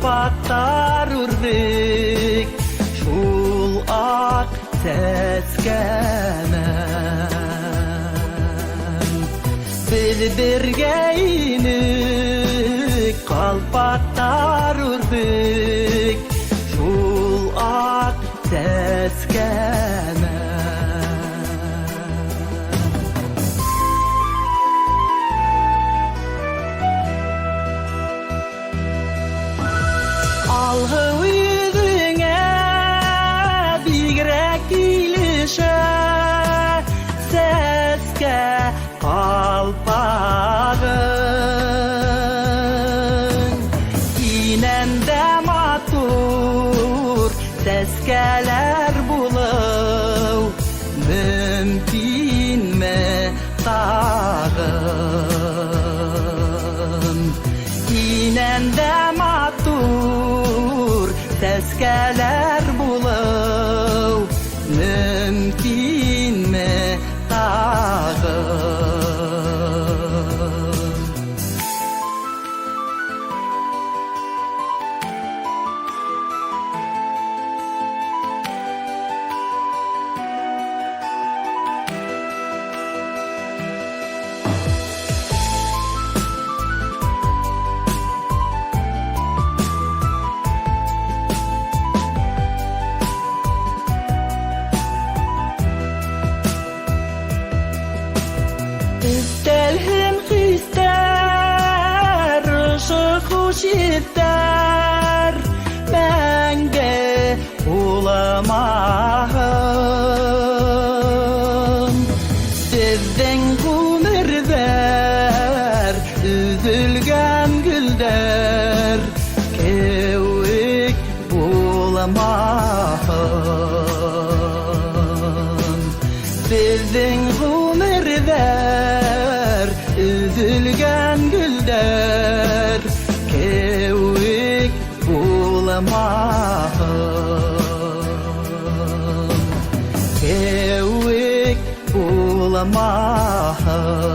kalpaktar urdik şul ak seskemen bildirgeynik kalpaktar urdik şul ak seskemen algı yüzüne bigrek ilişe seske kalpağın inende matur seskeler buluv mümkün mi tağın inende matur seskeler buluv mümkün mi tağın İstelhim hister, ışık hoş ister, menge ulamağım. Sizden kumurver, üzülgen gülder, kevik bulamağım. Sizden kumurver, üzülgen gülder, kevik bulamağım, kevik bulamağım.